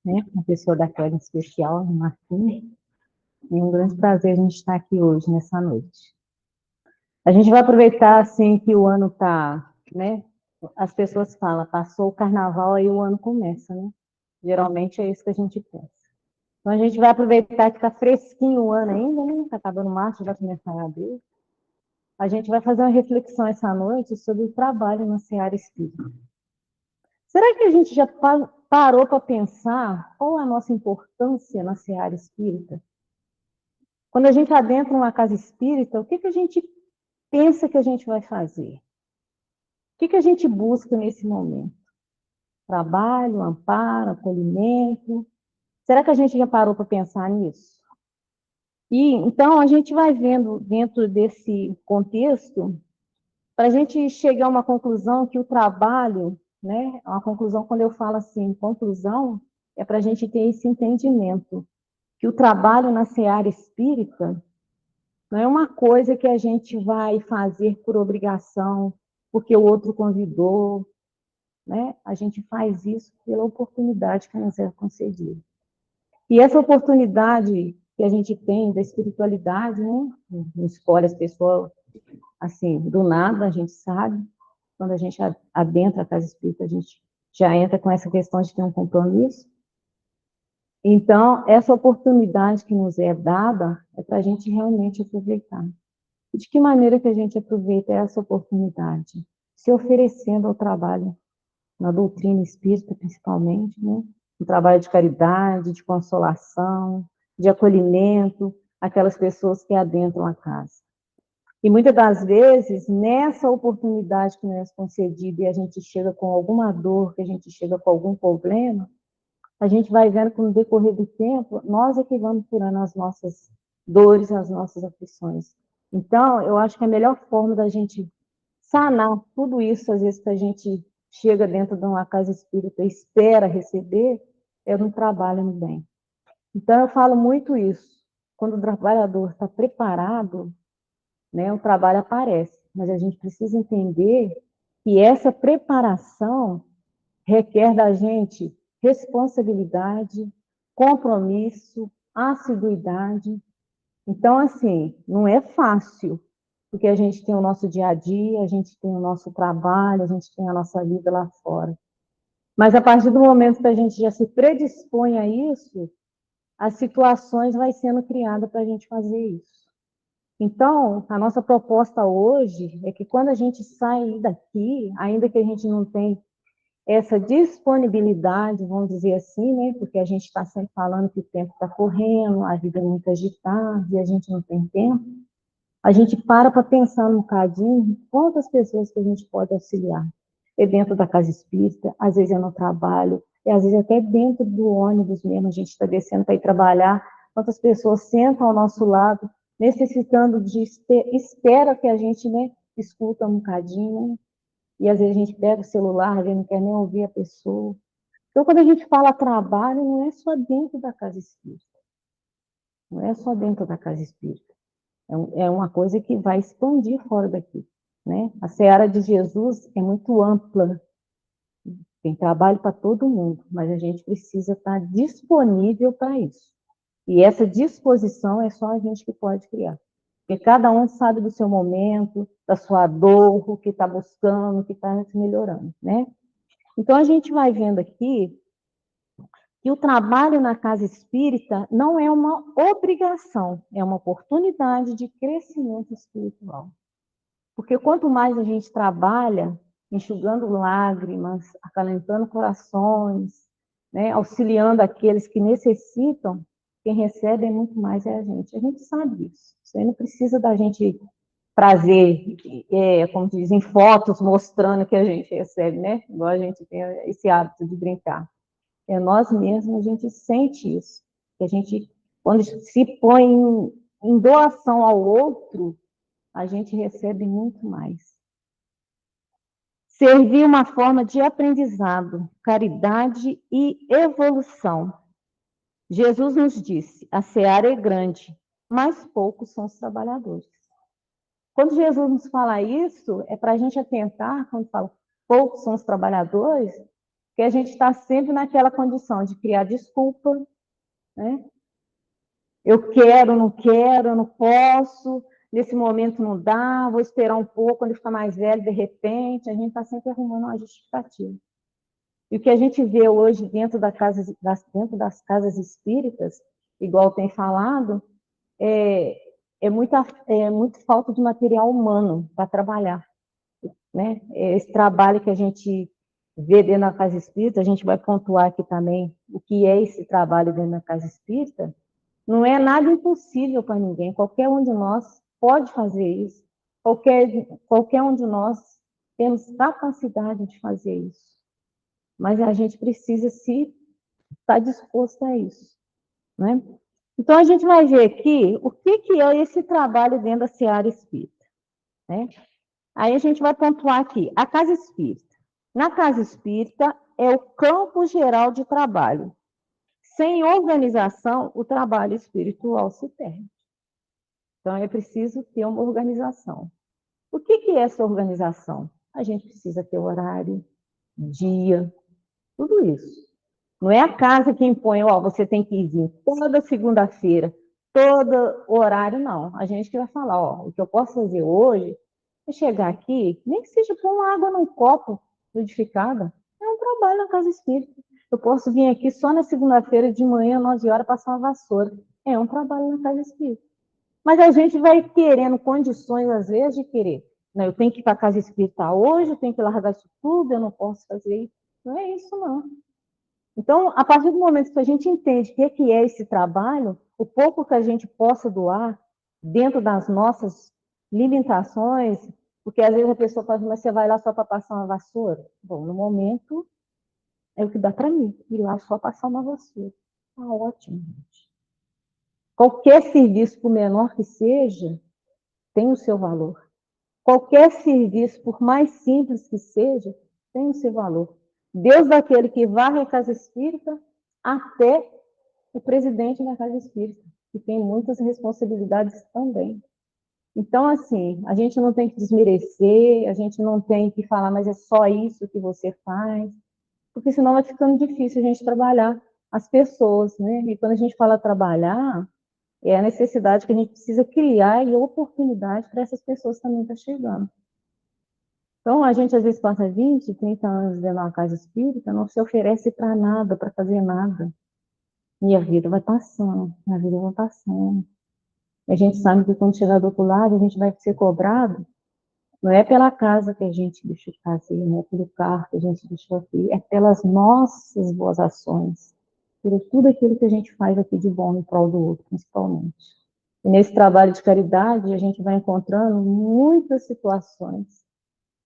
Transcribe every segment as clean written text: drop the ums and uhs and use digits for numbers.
né? Uma pessoa daquela em especial, Marquinhos. É um grande prazer a gente estar aqui hoje, nessa noite. A gente vai aproveitar, assim, que o ano está, né? As pessoas falam, passou o carnaval, aí o ano começa, né? Geralmente é isso que a gente pensa. Então, a gente vai aproveitar que está fresquinho o ano ainda, né? Está acabando março, vai começar a abril. A gente vai fazer uma reflexão essa noite sobre o trabalho na seara espírita. Será que a gente já parou para pensar qual a nossa importância na seara espírita? Quando a gente adentra uma casa espírita, o que a gente pensa que a gente vai fazer? O que a gente busca nesse momento? Trabalho, amparo, acolhimento? Será que a gente já parou para pensar nisso? E então a gente vai vendo dentro desse contexto para a gente chegar a uma conclusão que o trabalho, né? Uma conclusão, quando eu falo assim, conclusão, é para a gente ter esse entendimento que o trabalho na seara espírita não é uma coisa que a gente vai fazer por obrigação, porque o outro convidou, né? A gente faz isso pela oportunidade que nos é concedida. E essa oportunidade que a gente tem da espiritualidade, né? Não escolhe as pessoas assim, do nada, a gente sabe. Quando a gente adentra a casa espírita, a gente já entra com essa questão de ter um compromisso. Então, essa oportunidade que nos é dada é para a gente realmente aproveitar. E de que maneira que a gente aproveita essa oportunidade? Se oferecendo ao trabalho, na doutrina espírita principalmente, né? Um trabalho de caridade, de consolação, de acolhimento, aquelas pessoas que adentram a casa. E muitas das vezes, nessa oportunidade que nos é concedida e a gente chega com alguma dor, que a gente chega com algum problema, a gente vai vendo que no decorrer do tempo, nós é que vamos curando as nossas dores, as nossas aflições. Então, eu acho que a melhor forma da gente sanar tudo isso, às vezes, que a gente chega dentro de uma casa espírita e espera receber, é no trabalho no bem. Então, eu falo muito isso. Quando o trabalhador está preparado, né, o trabalho aparece. Mas a gente precisa entender que essa preparação requer da gente responsabilidade, compromisso, assiduidade. Então, assim, não é fácil, porque a gente tem o nosso dia a dia, a gente tem o nosso trabalho, a gente tem a nossa vida lá fora. Mas a partir do momento que a gente já se predispõe a isso, as situações vai sendo criadas para a gente fazer isso. Então, a nossa proposta hoje é que quando a gente sai daqui, ainda que a gente não tenha essa disponibilidade, vamos dizer assim, né? Porque a gente está sempre falando que o tempo está correndo, a vida é muito agitada e a gente não tem tempo. A gente para pensar um bocadinho quantas pessoas que a gente pode auxiliar. É dentro da casa espírita, às vezes é no trabalho, e às vezes até dentro do ônibus mesmo, a gente está descendo para ir trabalhar, quantas pessoas sentam ao nosso lado, necessitando de espera que a gente, né, escuta um bocadinho, e às vezes a gente pega o celular, a gente não quer nem ouvir a pessoa. Então, quando a gente fala trabalho, não é só dentro da casa espírita. Não é só dentro da casa espírita. É uma coisa que vai expandir fora daqui, né? A seara de Jesus é muito ampla, tem trabalho para todo mundo, mas a gente precisa estar disponível para isso. E essa disposição é só a gente que pode criar. Porque cada um sabe do seu momento, da sua dor, o que está buscando, o que está se melhorando, né? Então, a gente vai vendo aqui que o trabalho na casa espírita não é uma obrigação, é uma oportunidade de crescimento espiritual. Porque quanto mais a gente trabalha, enxugando lágrimas, acalentando corações, né, auxiliando aqueles que necessitam, quem recebe é muito mais é a gente. A gente sabe isso. Isso aí não precisa da gente trazer, como dizem, fotos mostrando que a gente recebe, né? Igual a gente tem esse hábito de brincar. É nós mesmos, a gente sente isso. Que a gente, quando se põe em doação ao outro, a gente recebe muito mais. Servir uma forma de aprendizado, caridade e evolução. Jesus nos disse, a seara é grande, mas poucos são os trabalhadores. Quando Jesus nos fala isso, é para a gente atentar, quando fala poucos são os trabalhadores, Porque a gente está sempre naquela condição de criar desculpa, né? Eu quero, não quero, eu não posso, nesse momento não dá, vou esperar um pouco, quando ele ficar mais velho, de repente, a gente está sempre arrumando uma justificativa. E o que a gente vê hoje dentro das casas espíritas, igual tem falado, é, é muito falta de material humano para trabalhar, né? Esse trabalho que a gente vê dentro da casa espírita, a gente vai pontuar aqui também o que é esse trabalho dentro da casa espírita. Não é nada impossível para ninguém. Qualquer um de nós pode fazer isso. Qualquer um de nós temos capacidade de fazer isso. Mas a gente precisa se estar disposto a isso, né? Então, a gente vai ver aqui o que é esse trabalho dentro da seara espírita, né? Aí a gente vai pontuar aqui, a casa espírita. Na casa espírita é o campo geral de trabalho. Sem organização, o trabalho espiritual se perde. Então, é preciso ter uma organização. O que é essa organização? A gente precisa ter horário, dia, tudo isso. Não é a casa que impõe, ó, você tem que vir toda segunda-feira, todo horário, não. A gente que vai falar, ó, o que eu posso fazer hoje é chegar aqui, nem que seja pôr uma água num copo fluidificada, é um trabalho na casa espírita. Eu posso vir aqui só na segunda-feira de manhã, 9 horas, passar uma vassoura. É um trabalho na casa espírita. Mas a gente vai querendo condições, às vezes, de querer. Não, eu tenho que ir para a casa espírita hoje, eu tenho que largar isso tudo, eu não posso fazer isso. Não é isso, não. Então, a partir do momento que a gente entende o que é esse trabalho, o pouco que a gente possa doar dentro das nossas limitações, porque às vezes a pessoa fala, mas você vai lá só para passar uma vassoura? Bom, no momento é o que dá para mim, ir lá só passar uma vassoura. Tá ótimo, gente. Qualquer serviço, por menor que seja, tem o seu valor. Qualquer serviço, por mais simples que seja, tem o seu valor. Deus daquele que varre a casa espírita até o presidente da casa espírita, que tem muitas responsabilidades também. Então, assim, a gente não tem que desmerecer, a gente não tem que falar, mas é só isso que você faz, porque senão vai ficando difícil a gente trabalhar as pessoas, né? E quando a gente fala trabalhar, é a necessidade que a gente precisa criar e oportunidade para essas pessoas também estar chegando. Então, a gente às vezes passa 20, 30 anos dentro de uma casa espírita, não se oferece para nada, para fazer nada. E a vida vai passando, a vida vai passando. E a gente sabe que quando chegar do outro lado, a gente vai ser cobrado, não é pela casa que a gente deixou de fazer, não é pelo carro que a gente deixou aqui, é pelas nossas boas ações, por tudo aquilo que a gente faz aqui de bom em prol do outro, principalmente. E nesse trabalho de caridade, a gente vai encontrando muitas situações,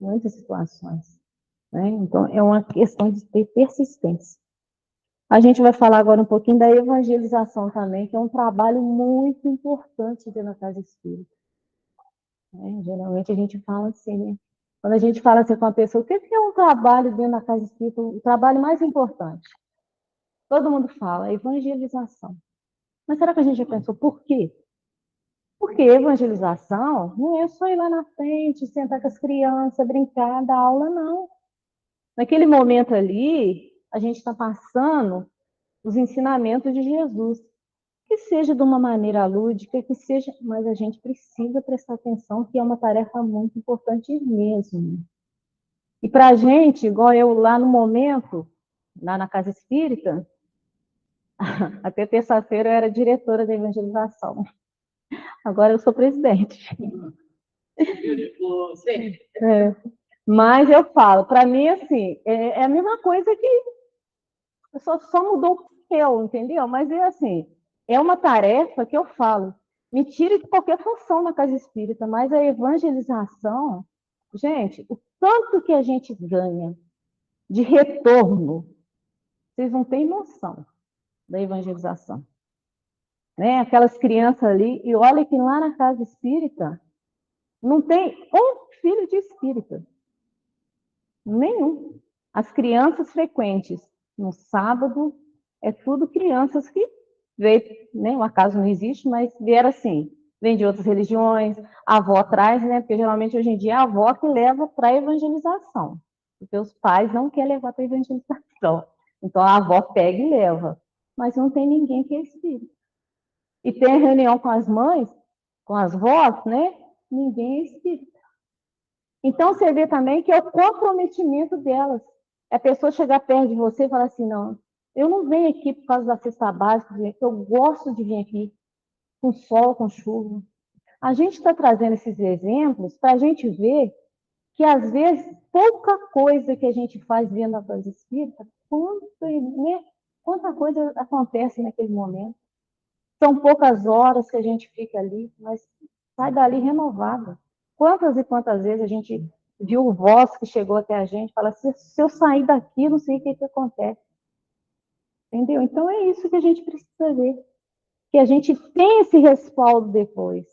né? Então, é uma questão de ter persistência. A gente vai falar agora um pouquinho da evangelização também, que é um trabalho muito importante dentro da casa espírita, né? Geralmente a gente fala assim, né? Quando a gente fala assim com a pessoa, o que é um trabalho dentro da casa espírita? O trabalho mais importante. Todo mundo fala, evangelização. Mas será que a gente já pensou por quê? Porque evangelização não é só ir lá na frente, sentar com as crianças, brincar, dar aula, não. Naquele momento ali, a gente está passando os ensinamentos de Jesus. Que seja de uma maneira lúdica, que seja, mas a gente precisa prestar atenção que é uma tarefa muito importante mesmo. E para a gente, igual eu lá no momento, lá na Casa Espírita, até terça-feira eu era diretora da evangelização. Agora eu sou presidente. É. Mas eu falo, para mim, assim, é a mesma coisa que só mudou o papel, entendeu? Mas é assim, é uma tarefa que eu falo, me tire de qualquer função na casa espírita, mas a evangelização, gente, o tanto que a gente ganha de retorno, vocês não têm noção da evangelização. Né? Aquelas crianças ali, e olha que lá na casa espírita não tem um filho de espírita, nenhum. As crianças frequentes no sábado é tudo crianças que veio, né? O acaso não existe, mas vieram assim, vem de outras religiões, a avó traz, né? Porque geralmente hoje em dia é a avó que leva para a evangelização. porque os pais não querem levar para a evangelização. Então, a avó pega e leva. Mas não tem ninguém que é espírita. E tem a reunião com as mães, com as vós, né? Ninguém é espírita. Então, você vê também que é o comprometimento delas. A pessoa chegar perto de você e falar assim, não, eu não venho aqui por causa da cesta básica, eu gosto de vir aqui com sol, com chuva. A gente está trazendo esses exemplos para a gente ver que, às vezes, pouca coisa que a gente faz dentro da casa espírita, quanta coisa acontece naquele momento. São poucas horas que a gente fica ali, mas sai dali renovada. Quantas e quantas vezes a gente viu voz que chegou até a gente, fala, se eu sair daqui, não sei o que acontece. Entendeu? Então é isso que a gente precisa ver. Que a gente tem esse respaldo depois.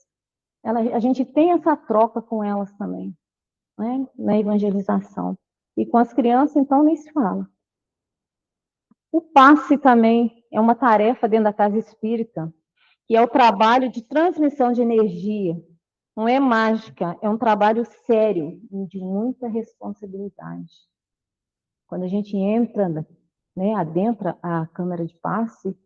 A gente tem essa troca com elas também, né? Na evangelização. E com as crianças, então, nem se fala. O passe também é uma tarefa dentro da casa espírita, que é o trabalho de transmissão de energia. Não é mágica, é um trabalho sério e de muita responsabilidade. Quando a gente entra, né, adentra a câmara de passe,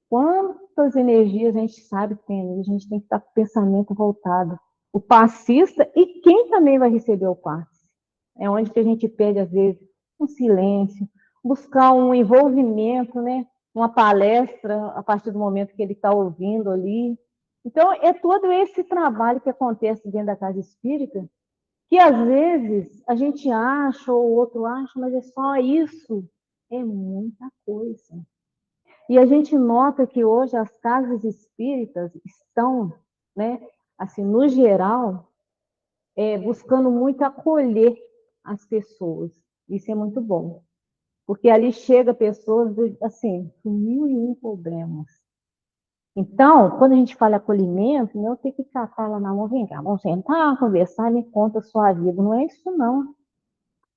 quantas energias a gente sabe que tem ali, a gente tem que estar com o pensamento voltado. O passista e quem também vai receber o passe. É onde que a gente pede, às vezes, um silêncio, buscar um envolvimento, né? Uma palestra, a partir do momento que ele está ouvindo ali. Então, é todo esse trabalho que acontece dentro da casa espírita, que às vezes a gente acha, ou o outro acha, mas é só isso. É muita coisa. E a gente nota que hoje as casas espíritas estão, né, assim, no geral, buscando muito acolher as pessoas. Isso é muito bom. Porque ali chega pessoas, assim, com 1001 problemas. Então, quando a gente fala acolhimento, não tem que catar lá na mão, vem cá, vamos sentar, conversar, me conta a sua vida. Não é isso, não.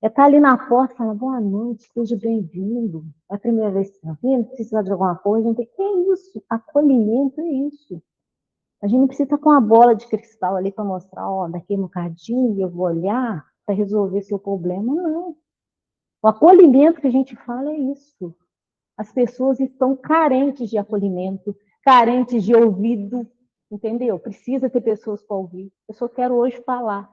É estar ali na porta e falar, boa noite, seja bem-vindo. É a primeira vez que você está vindo, precisa de alguma coisa. Então, que é isso? Acolhimento é isso. A gente não precisa estar com a bola de cristal ali para mostrar, ó, daqui um bocadinho eu vou olhar para resolver seu problema. Não. O acolhimento que a gente fala é isso. As pessoas estão carentes de acolhimento, carentes de ouvido, entendeu? Precisa ter pessoas para ouvir. Eu só quero hoje falar.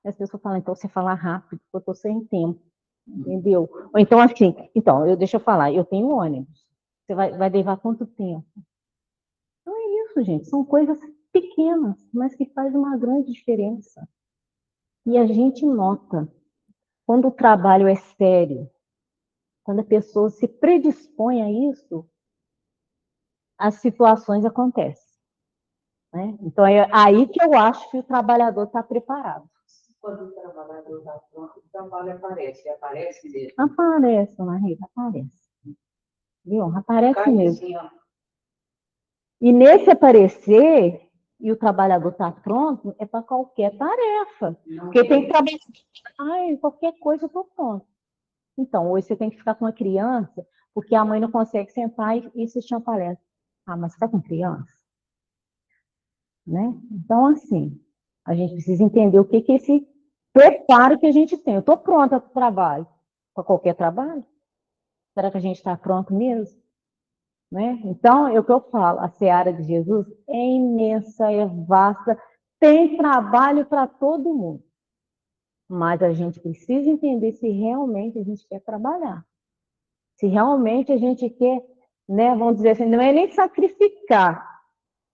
As pessoas falam, então você fala rápido, porque eu estou sem tempo, entendeu? Ou então assim, então, deixa eu falar, eu tenho ônibus. Você vai levar quanto tempo? Não é isso, gente. São coisas pequenas, mas que fazem uma grande diferença. E a gente nota, quando o trabalho é sério, quando a pessoa se predispõe a isso, as situações acontecem. Né? Então, é aí que eu acho que o trabalhador está preparado. Quando o trabalhador está pronto, o trabalho aparece. Aparece mesmo. Aparece, Dona Rita, aparece. Viu? Aparece mesmo. E nesse aparecer, e o trabalhador está pronto, é para qualquer tarefa. Porque tem que trabalhar. Ai, qualquer coisa eu estou pronto. Então, hoje você tem que ficar com uma criança, porque a mãe não consegue sentar e assistir uma palestra. Ah, mas está com criança? Né? Então, assim, a gente precisa entender o que é esse preparo que a gente tem. Eu estou pronta para o trabalho, para qualquer trabalho? Será que a gente está pronto mesmo? Né? Então, é o que eu falo, a seara de Jesus é imensa, é vasta, tem trabalho para todo mundo. Mas a gente precisa entender se realmente a gente quer trabalhar. Se realmente a gente quer, né, vamos dizer assim, não é nem sacrificar,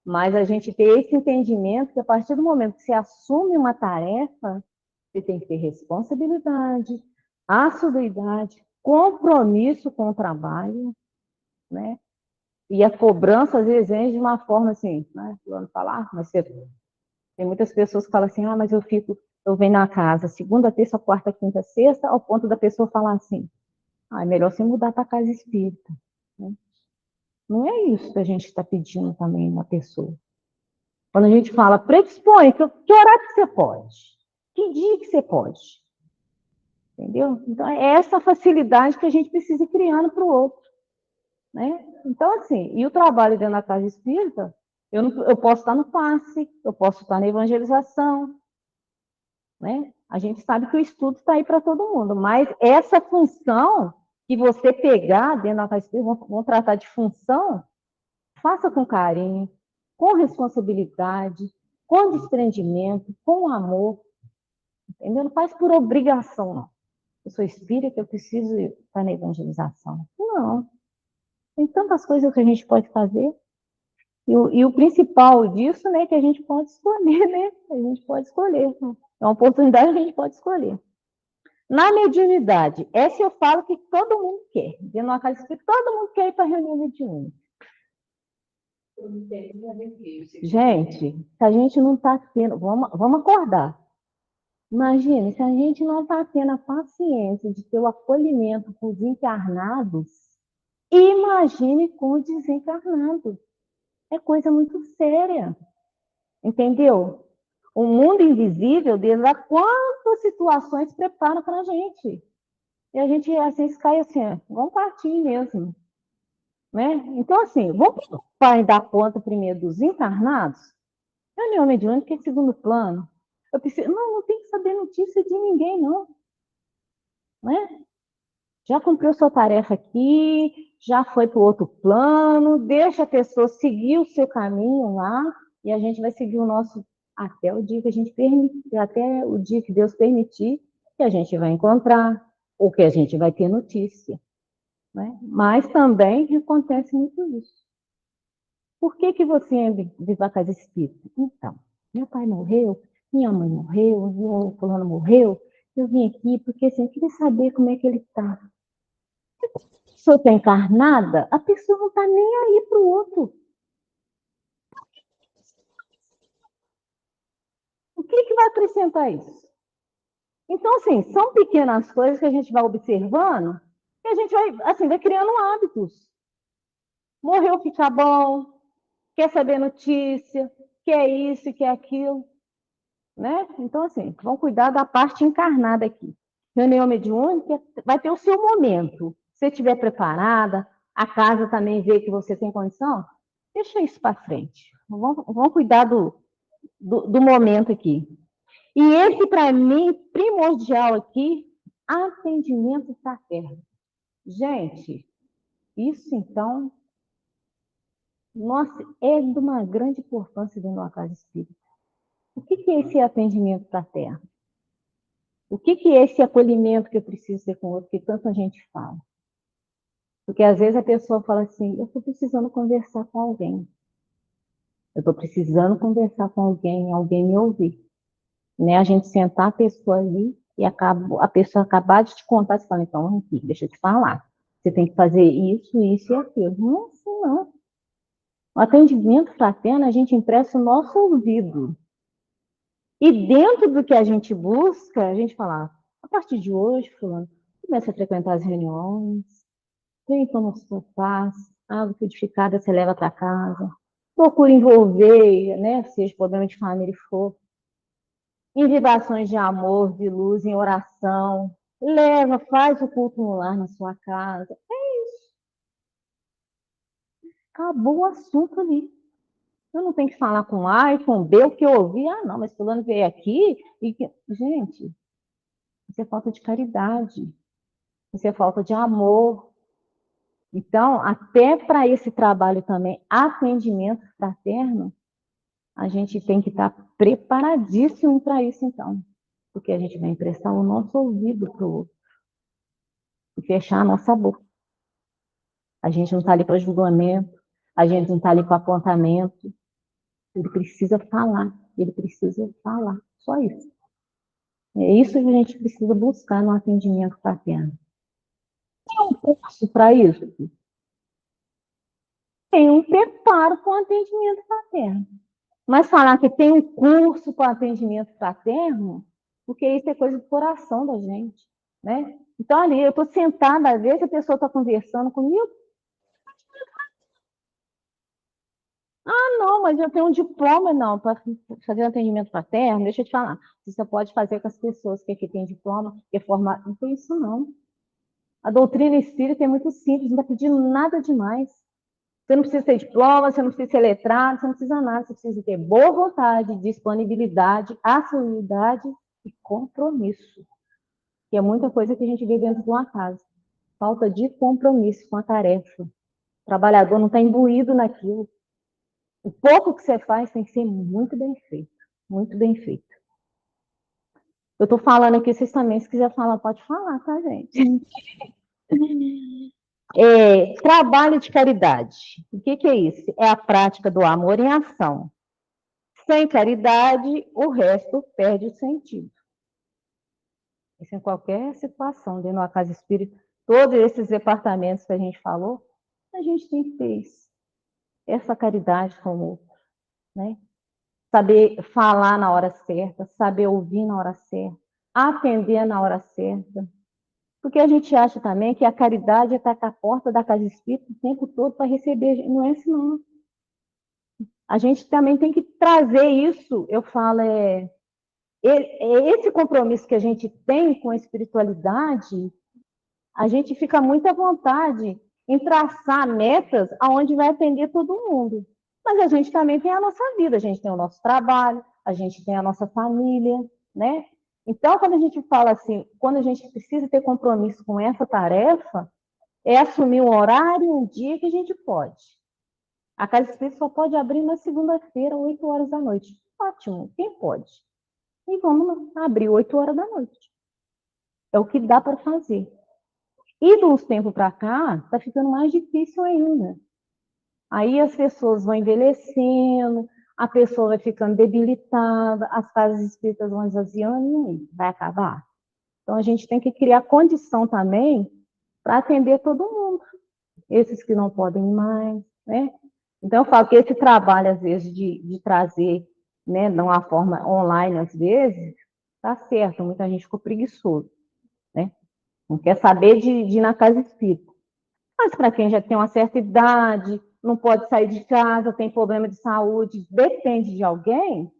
mas a gente ter esse entendimento que a partir do momento que você assume uma tarefa, você tem que ter responsabilidade, assiduidade, compromisso com o trabalho, né? E a cobrança, às vezes, vem de uma forma assim, né? Vamos falar, mas você... tem muitas pessoas que falam assim, ah, mas eu venho na casa segunda, terça, quarta, quinta, sexta, ao ponto da pessoa falar assim, ah, é melhor você mudar para a casa espírita. Né? Não é isso que a gente está pedindo também na pessoa. Quando a gente fala, predispõe, que horário que você pode? Que dia que você pode? Entendeu? Então, é essa facilidade que a gente precisa ir criando para o outro. Né? Então, assim, e o trabalho dentro da casa espírita, eu posso estar no passe, eu posso estar na evangelização, né? A gente sabe que o estudo está aí para todo mundo, mas essa função que você pegar dentro da casa espírita, vamos tratar de função, faça com carinho, com responsabilidade, com desprendimento, com amor, entendeu? Não faz por obrigação, não. Eu sou espírita, eu preciso estar na evangelização. Não. Tem tantas coisas que a gente pode fazer. E o principal disso, né, que a gente pode escolher, né? A gente pode escolher. É uma oportunidade que a gente pode escolher. Na mediunidade, essa eu falo que todo mundo quer. Dentro de uma casa espírita, todo mundo quer ir para a reunião mediúnica. Gente, se a gente não está tendo... Vamos acordar. Imagine, se a gente não está tendo a paciência de ter o acolhimento com os encarnados, imagine com os desencarnados. É coisa muito séria. Entendeu? O mundo invisível, Deus, há quantas situações prepara para a gente. E a gente, assim, cai assim, vamos partir mesmo. Né? Então, assim, vamos preocupar em dar conta primeiro dos encarnados? Reunião mediúnica é segundo plano. Eu preciso, não tem que saber notícia de ninguém, não. Né? Já cumpriu sua tarefa aqui, já foi para o outro plano, deixa a pessoa seguir o seu caminho lá, e a gente vai seguir o nosso até o dia que a gente permitir, até o dia que Deus permitir, que a gente vai encontrar, ou que a gente vai ter notícia. Né? Mas também acontece muito isso. Por que você vive a casa espírita? Então, meu pai morreu, minha mãe morreu, meu fulano morreu, eu vim aqui porque assim, eu queria saber como é que ele está. Se a pessoa está encarnada, a pessoa não está nem aí para o outro. O que vai acrescentar isso? Então, assim, são pequenas coisas que a gente vai observando e a gente vai criando hábitos. Morreu, fica bom, quer saber notícia, quer isso, quer aquilo. Né? Então, assim, vamos cuidar da parte encarnada aqui. Reunião mediúnica vai ter o seu momento. Se você estiver preparada, a casa também vê que você tem condição, deixa isso para frente. Vamos cuidar do momento aqui. E esse, para mim, primordial aqui, atendimento fraterno. Gente, isso, então, nossa, é de uma grande importância dentro de uma casa espírita. O que é esse atendimento fraterno? O que é esse acolhimento que eu preciso ter com o outro, que tanta gente fala? Porque às vezes a pessoa fala assim, eu estou precisando conversar com alguém. Eu estou precisando conversar com alguém me ouvir. Né? A gente sentar a pessoa ali e a pessoa acabar de te contar, você fala, então, aqui, deixa eu te falar. Você tem que fazer isso, isso e aquilo. Não é assim, não. O atendimento fraterno, a gente empresta o nosso ouvido. E dentro do que a gente busca, a gente fala, a partir de hoje, fulano, começa a frequentar as reuniões, vem toma sua paz, água purificada você leva para casa, procura envolver, né, seja problema de família e for, em vibrações de amor, de luz, em oração, leva, faz o culto no lar na sua casa, acabou o assunto ali. Eu não tenho que falar com A e com B, o que eu ouvi, não, mas fulano veio aqui, gente, isso é falta de caridade, isso é falta de amor. Então, até para esse trabalho também, atendimento fraterno, a gente tem que estar preparadíssimo para isso, então. Porque a gente vai emprestar o nosso ouvido para o outro e fechar a nossa boca. A gente não está ali para julgamento, a gente não está ali para apontamento. Ele precisa falar, só isso. É isso que a gente precisa buscar no atendimento fraterno. Tem um curso para isso? Tem um preparo com o atendimento fraterno. Mas falar que tem um curso para atendimento fraterno, porque isso é coisa do coração da gente, né? Então, ali, eu estou sentada, às vezes a pessoa está conversando comigo. Não, mas eu tenho um diploma, não, para fazer atendimento fraterno. Deixa eu te falar. Você pode fazer com as pessoas que aqui têm diploma, que é formar. Não tem isso, não. A doutrina espírita é muito simples, não está pedindo nada demais. Você não precisa ter diploma, você não precisa ser letrado, você não precisa nada. Você precisa ter boa vontade, disponibilidade, assiduidade e compromisso. Que é muita coisa que a gente vê dentro de uma casa. Falta de compromisso com a tarefa. O trabalhador não está imbuído naquilo. O pouco que você faz tem que ser muito bem feito. Muito bem feito. Eu estou falando aqui, vocês também, se quiser falar, pode falar, tá, gente? Trabalho de caridade. O que é isso? É a prática do amor em ação. Sem caridade, o resto perde o sentido. Isso em qualquer situação, dentro da casa espírita, todos esses departamentos que a gente falou, a gente tem que ter isso. Essa caridade com o outro, né? Saber falar na hora certa, saber ouvir na hora certa, atender na hora certa. Porque a gente acha também que a caridade está com a porta da casa espírita o tempo todo para receber. Não é assim, não. A gente também tem que trazer isso, eu falo, esse compromisso que a gente tem com a espiritualidade, a gente fica muito à vontade em traçar metas aonde vai atender todo mundo. Mas a gente também tem a nossa vida, a gente tem o nosso trabalho, a gente tem a nossa família, né? Então, quando a gente fala assim, quando a gente precisa ter compromisso com essa tarefa, é assumir um horário, um dia que a gente pode. A Casa Espírita só pode abrir na segunda-feira, 8 horas da noite. Ótimo, quem pode? E vamos abrir 8 horas da noite. É o que dá para fazer. E de uns tempos para cá, está ficando mais difícil ainda. Aí as pessoas vão envelhecendo, a pessoa vai ficando debilitada, as casas espíritas vão esvaziando e vai acabar. Então a gente tem que criar condição também para atender todo mundo. Esses que não podem mais, né? Então eu falo que esse trabalho, às vezes, de trazer, né, de uma forma online, às vezes, tá certo, muita gente ficou preguiçoso, né? Não quer saber de ir na casa espírita. Mas para quem já tem uma certa idade, não pode sair de casa, tem problema de saúde, depende de alguém,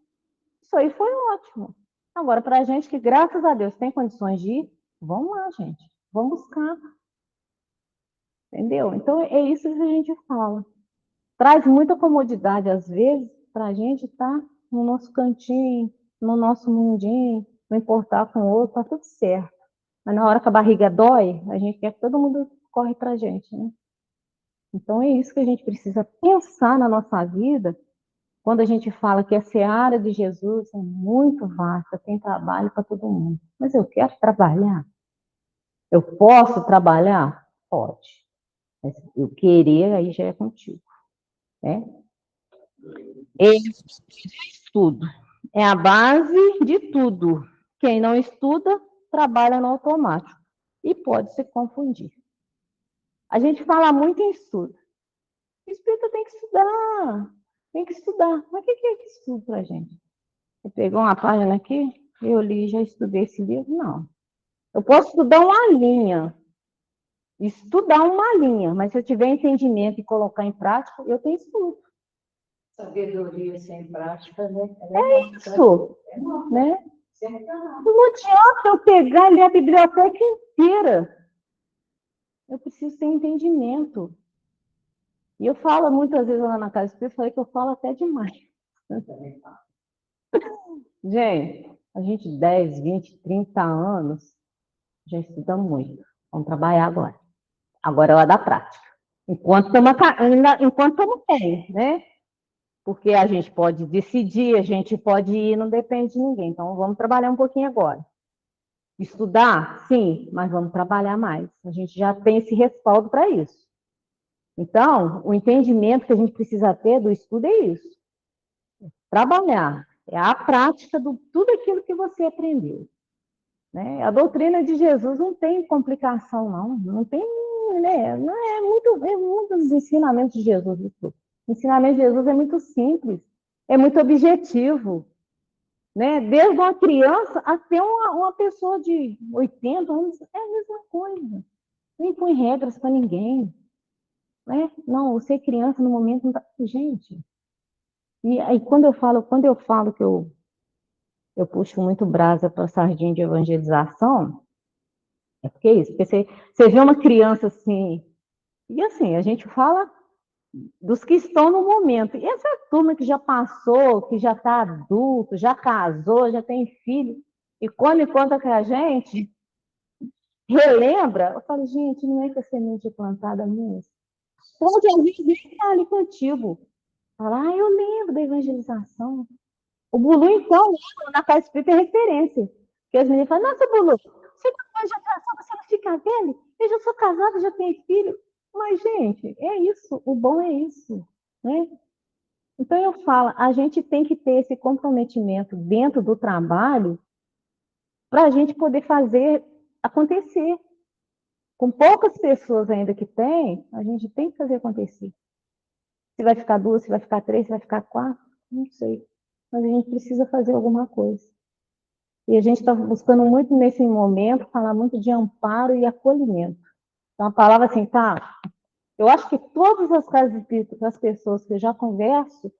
isso aí foi ótimo. Agora, para a gente que, graças a Deus, tem condições de ir, vamos lá, gente. Vamos buscar. Entendeu? Então, é isso que a gente fala. Traz muita comodidade, às vezes, para a gente estar no nosso cantinho, no nosso mundinho, não importar com o outro, tá tudo certo. Mas na hora que a barriga dói, a gente quer que todo mundo corre para a gente, né? Então, é isso que a gente precisa pensar na nossa vida, quando a gente fala que a seara de Jesus é muito vasta, tem trabalho para todo mundo. Mas eu quero trabalhar? Eu posso trabalhar? Pode. Mas eu querer, aí já é contigo. Né? Estudo é a base de tudo. Quem não estuda, trabalha no automático. E pode se confundir. A gente fala muito em estudo. O espírito tem que estudar. Tem que estudar. Mas o que é que estudo para a gente? Você pegou uma página aqui, eu li, já estudei esse livro? Não. Eu posso estudar uma linha. Estudar uma linha. Mas se eu tiver entendimento e colocar em prática, eu tenho estudo. Sabedoria sem prática, né? Isso, né? Não adianta eu pegar e ler a biblioteca inteira. Eu preciso ter entendimento. E eu falo muitas vezes lá na casa espírita, falei que eu falo até demais. Gente, a gente 10, 20, 30 anos já estuda muito. Vamos trabalhar agora. Agora é hora da prática. Enquanto estamos bem, né? Porque a gente pode decidir, a gente pode ir, não depende de ninguém. Então, vamos trabalhar um pouquinho agora. Estudar? Sim, mas vamos trabalhar mais. A gente já tem esse respaldo para isso. Então, o entendimento que a gente precisa ter do estudo é isso. Trabalhar. É a prática de tudo aquilo que você aprendeu. Né? A doutrina de Jesus não tem complicação, não. Não tem, né? Não é muito dos ensinamentos de Jesus. Isso. O ensinamento de Jesus é muito simples, é muito objetivo. Né? Desde uma criança até uma pessoa de 80 anos, é a mesma coisa. Nem põe regras para ninguém. Né? Não, você criança no momento não tá... Gente, e aí quando eu falo que eu puxo muito brasa para a sardinha de evangelização, é porque é isso, porque você vê uma criança assim, e assim, a gente fala dos que estão no momento. E essa turma que já passou, que já está adulto, já casou, já tem filho, E come conta que a gente relembra, eu falo, gente, não é que a semente é plantada mesmo? Como que às vezes nem está ali contigo. Fala, eu lembro da evangelização. O Bulu, então, na casa espírita é referência. Porque as meninas falam, nossa, Bulu, você não evangelização, você não fica velho? Eu já sou casada, já tenho filho. Mas, gente, é isso, o bom é isso, né? Então, eu falo, a gente tem que ter esse comprometimento dentro do trabalho para a gente poder fazer acontecer. Com poucas pessoas ainda que tem, a gente tem que fazer acontecer. Se vai ficar 2, se vai ficar 3, se vai ficar 4, não sei. Mas a gente precisa fazer alguma coisa. E a gente está buscando muito nesse momento, falar muito de amparo e acolhimento. Então, a palavra assim, tá? Eu acho que todas as casas espíritas, as pessoas que eu já conversei,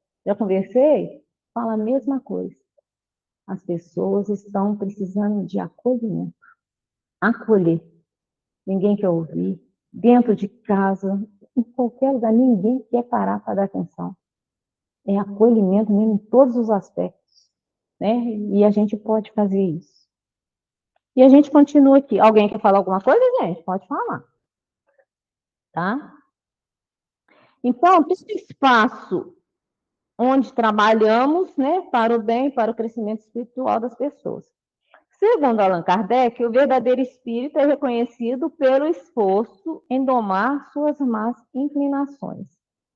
falam a mesma coisa. As pessoas estão precisando de acolhimento. Acolher. Ninguém quer ouvir. Dentro de casa, em qualquer lugar, ninguém quer parar para dar atenção. É acolhimento mesmo em todos os aspectos, né? E a gente pode fazer isso. E a gente continua aqui. Alguém quer falar alguma coisa, gente? Pode falar. Tá? Então, todo espaço onde trabalhamos, né, para o bem, para o crescimento espiritual das pessoas. Segundo Allan Kardec, o verdadeiro espírito é reconhecido pelo esforço em domar suas más inclinações.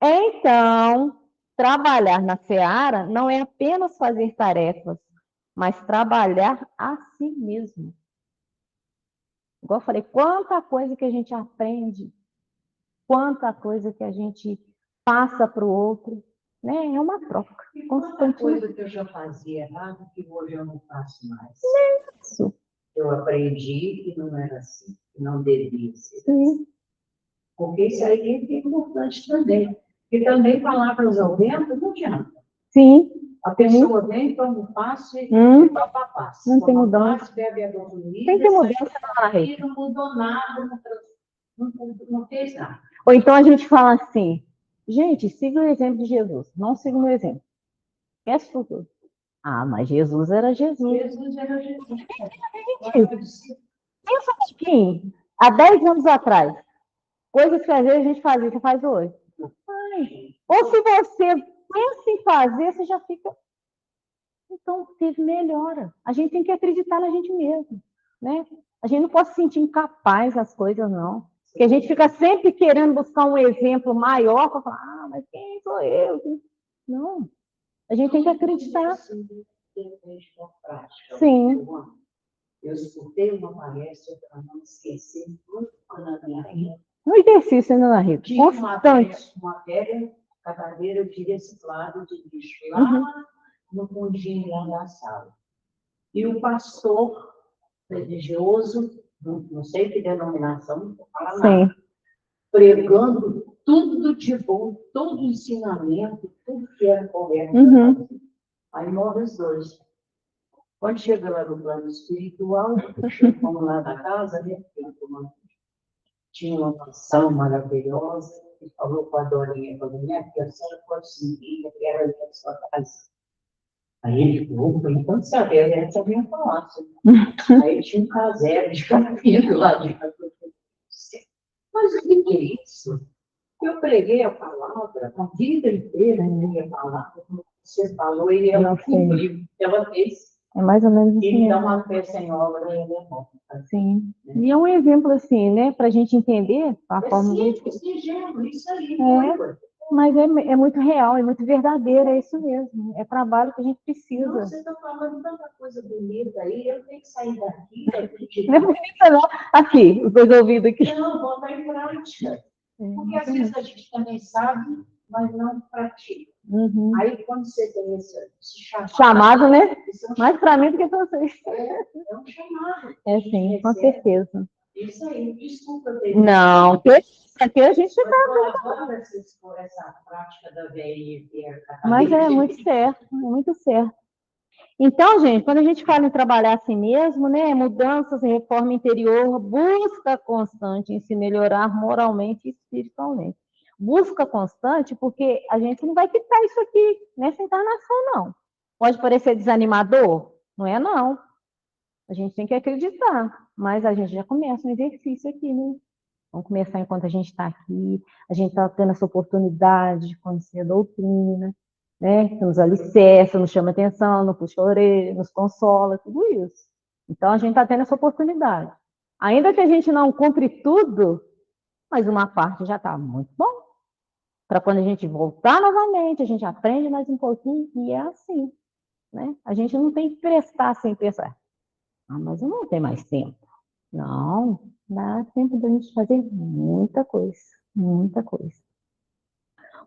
Então, trabalhar na seara não é apenas fazer tarefas, mas trabalhar a si mesmo. Igual eu falei, quanta coisa que a gente aprende, quanta coisa que a gente passa para o outro, né? É uma troca constante. Coisa que eu já fazia errado, que hoje eu não faço mais. Isso. Eu aprendi que não era assim, que não devia ser assim. Porque isso aí é importante também. E também palavras ao vento não adianta. Sim. A pessoa vem, toma um passo e topa passo. Não tem mudança. Bebe a dormida, tem que mudança na rede. E não mudou nada, não fez nada. Ou então a gente fala assim, gente, siga o exemplo de Jesus, não siga o meu exemplo. Esquece tudo. Mas Jesus era Jesus. Jesus era Jesus. Pensa um pouquinho, há 10 anos atrás, coisas que às vezes a gente fazia, você faz hoje. Ou se você pensa em fazer, você já fica... Então, teve melhora. A gente tem que acreditar na gente mesmo, né? A gente não pode se sentir incapaz das coisas, não. Porque a gente fica sempre querendo buscar um exemplo maior para falar, mas quem sou eu? Não. A gente tem que acreditar. Sim. Eu escutei uma palestra para não esquecer muito na minha vida. Um exercício ainda na rede. Constante. Uma velha cadaveira de reciclado de lixo lá no fundinho lá da sala. E o pastor religioso, não sei que denominação, não vou falar nada, pregando tudo de bom, todo ensinamento, tudo que era correto. Aí morre os dois. Quando chega lá no plano espiritual, vamos lá da casa, né? Tinha uma mansão maravilhosa, e falou com a Dorinha, falou, minha filha, a senhora pode sentir, eu quero ir à sua casa. Aí ele falou, enquanto saber, essa minha palácio. Aí tinha um casebre de capítulo lá de capítulo. Mas o que é isso? Eu preguei a palavra, a vida inteira eu preguei a palavra, como você falou, e ela cumpriu, ela fez. É mais ou menos assim. Então, uma fé sem obra é derrota. Sim. E é um exemplo, assim, né, para a gente entender a forma... Simples, singelo, isso aí. Mas é muito real, é muito verdadeiro, é isso mesmo. É trabalho que a gente precisa. Não, você está falando tanta coisa bonita aí, eu tenho que sair daqui. Não é bonita, não. Aqui, os dois ouvidos aqui. Não, botar em prática. Porque às vezes a gente também sabe, mas não pratica. Aí quando você tem esse chamado, né? Mais para mim do que para vocês. É um chamado. É sim, com certeza. Isso aí, desculpa. Não, aqui a gente está... Agora, essa prática da VI. Mas é muito certo, é muito certo. Então, gente, quando a gente fala em trabalhar assim mesmo, né, mudanças e reforma interior, busca constante em se melhorar moralmente e espiritualmente. Busca constante porque a gente não vai quitar isso aqui nessa encarnação, não. Pode parecer desanimador? Não é, não. A gente tem que acreditar, mas a gente já começa um exercício aqui, né? Vamos começar enquanto a gente está aqui, a gente está tendo essa oportunidade de conhecer a doutrina, né? Que nos alicerça, nos chama atenção, nos puxa a orelha, nos consola, tudo isso. Então, a gente está tendo essa oportunidade. Ainda que a gente não cumpre tudo, mas uma parte já está muito bom. Para quando a gente voltar novamente, a gente aprende mais um pouquinho, e é assim, né? A gente não tem que prestar sem pensar. Ah, mas eu não tenho mais tempo. Não, dá tempo da gente fazer muita coisa, muita coisa.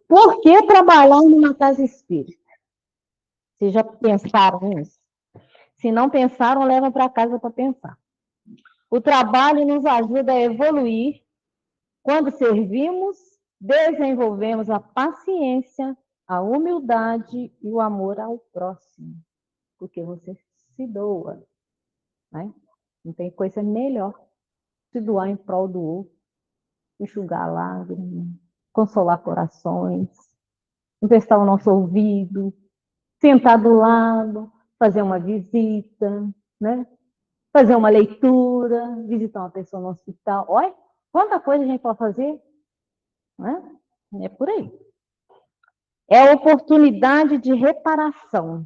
Por que trabalhar numa casa espírita? Vocês já pensaram nisso? Se não pensaram, leva para casa para pensar. O trabalho nos ajuda a evoluir. Quando servimos, desenvolvemos a paciência, a humildade e o amor ao próximo. Porque você se doa, né? Não tem coisa melhor se doar em prol do outro, enxugar lágrimas, consolar corações, emprestar o nosso ouvido, sentar do lado, fazer uma visita, né? Fazer uma leitura, visitar uma pessoa no hospital. Olha, quanta coisa a gente pode fazer, né? É por aí. É a oportunidade de reparação.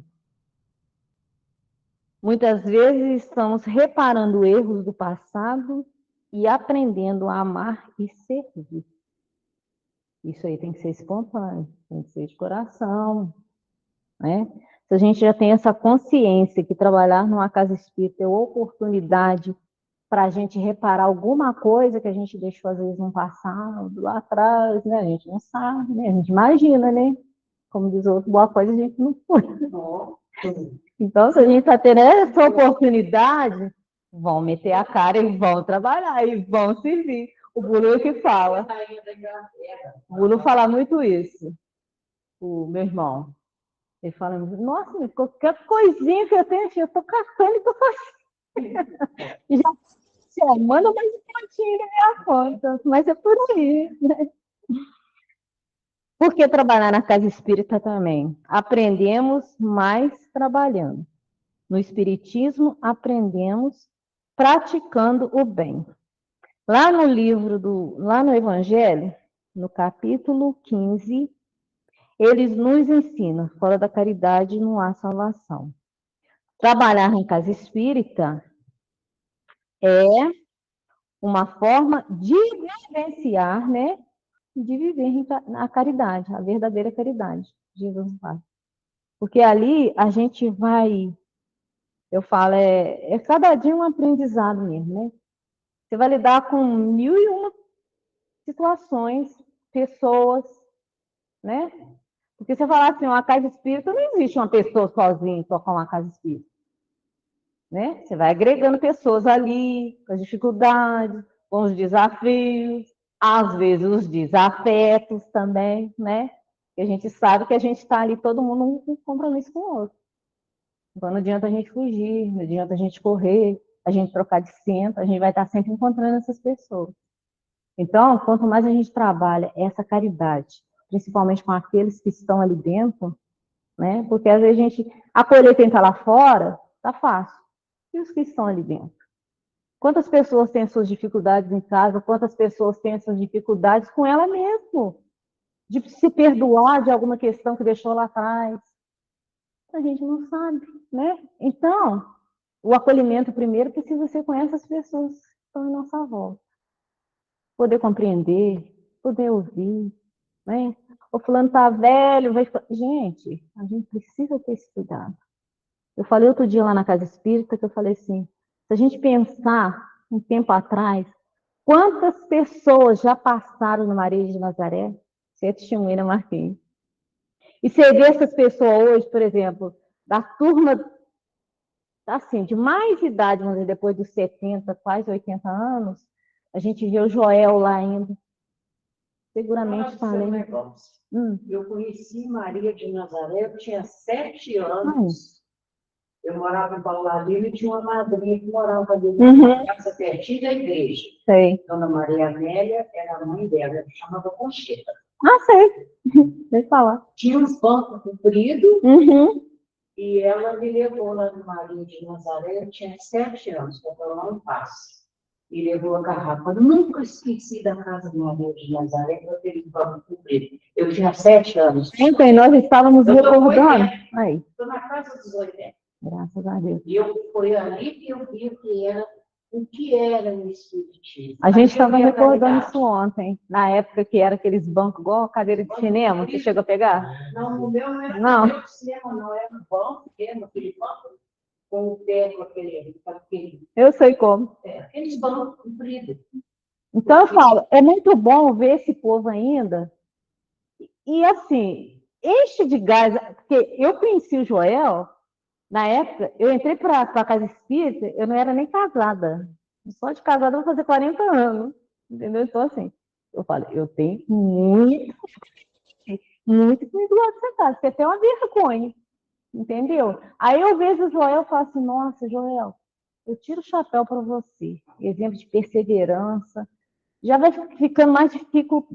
Muitas vezes estamos reparando erros do passado e aprendendo a amar e servir. Isso aí tem que ser espontâneo, tem que ser de coração, né? Se a gente já tem essa consciência que trabalhar numa casa espírita é oportunidade para a gente reparar alguma coisa que a gente deixou, às vezes, no passado, lá atrás, né? A gente não sabe, né? A gente imagina, né? Como diz o outro, boa coisa a gente não foi. Então, se a gente está tendo essa oportunidade, vão meter a cara e vão trabalhar, e vão servir. O Bulu é que fala. O Bulu fala muito isso, o meu irmão. Ele fala, nossa, qualquer coisinha que eu tenho, eu estou caçando e estou fazendo. E já manda mais um pontinho na minha conta, mas é por aí, né? Por que trabalhar na casa espírita também? Aprendemos mais trabalhando. No espiritismo, aprendemos praticando o bem. Lá no lá no Evangelho, no capítulo 15, eles nos ensinam, fora da caridade não há salvação. Trabalhar em casa espírita é uma forma de vivenciar, né? De viver a caridade, a verdadeira caridade, Jesus fala. Porque ali a gente vai, eu falo, é cada dia um aprendizado mesmo, né? Você vai lidar com 1001 situações, pessoas, né? Porque você falar assim, uma casa espírita, não existe uma pessoa sozinha tocar uma casa espírita. Né? Você vai agregando pessoas ali, com as dificuldades, com os desafios, às vezes os desafetos também, né? E a gente sabe que a gente está ali, todo mundo um compromisso com o outro. Então não adianta a gente fugir, não adianta a gente correr, a gente trocar de centro, a gente vai estar sempre encontrando essas pessoas. Então, quanto mais a gente trabalha essa caridade, principalmente com aqueles que estão ali dentro, né? Porque às vezes a gente acolher quem está lá fora, tá fácil. E os que estão ali dentro? Quantas pessoas têm suas dificuldades em casa? Quantas pessoas têm suas dificuldades com ela mesmo? De se perdoar de alguma questão que deixou lá atrás? A gente não sabe, né? Então, o acolhimento primeiro precisa ser com essas pessoas que estão em nossa volta. Poder compreender, poder ouvir, né? O fulano tá velho, vai... Gente, a gente precisa ter esse cuidado. Eu falei outro dia lá na Casa Espírita, que eu falei assim, se a gente pensar um tempo atrás, quantas pessoas já passaram no Maria de Nazaré? Você é testemunha, Marquinhos. E você vê essas pessoas hoje, por exemplo, da turma, assim, de mais idade, vamos dizer, depois dos 70, quase 80 anos, a gente vê o Joel lá ainda. Seguramente falei. Eu conheci Maria de Nazaré, eu tinha 7 anos. Eu morava em Pauladino e tinha uma madrinha que morava ali na casa pertinho da igreja. Sei. Dona Maria Amélia era a mãe dela, ela chamava Concheta. Ah, sei. Deixa eu falar. Tinha uns bancos compridos, E ela me levou lá no Marinho de Nazaré, eu tinha 7 anos, para tomar um passe. E levou a garrafa. Nunca esqueci da casa do Marinho de Nazaré, com aquele banco comprido. Eu tinha 7 anos. Ontem nós estávamos Eu tô com recordando. 80. Aí, Estou na casa dos 80. graças a Deus. E foi ali que eu vi o que era o Espiritismo. A gente Aqui eu estava vi a recordando caridade. isso ontem, na época que era aqueles bancos igual a cadeira de cinema. Você chegou a pegar? Não, o meu não era Não. cadeira de cinema, não. Era um banco mesmo, aquele banco com o pé, com aquele Eu sei como. aqueles bancos compridos. Então eu falo, é muito bom ver esse povo ainda. E assim, enche de gás, porque eu conheci o Joel, na época, eu entrei para a casa espírita, eu não era nem casada. Só de casada eu vou fazer 40 anos. Entendeu? Então, assim, eu falo, eu tenho muito que me doar dessa casa, você tem uma vergonha. Entendeu? Aí eu vejo o Joel e falo assim, nossa, Joel, eu tiro o chapéu para você. Exemplo de perseverança. Já vai ficando mais difícil,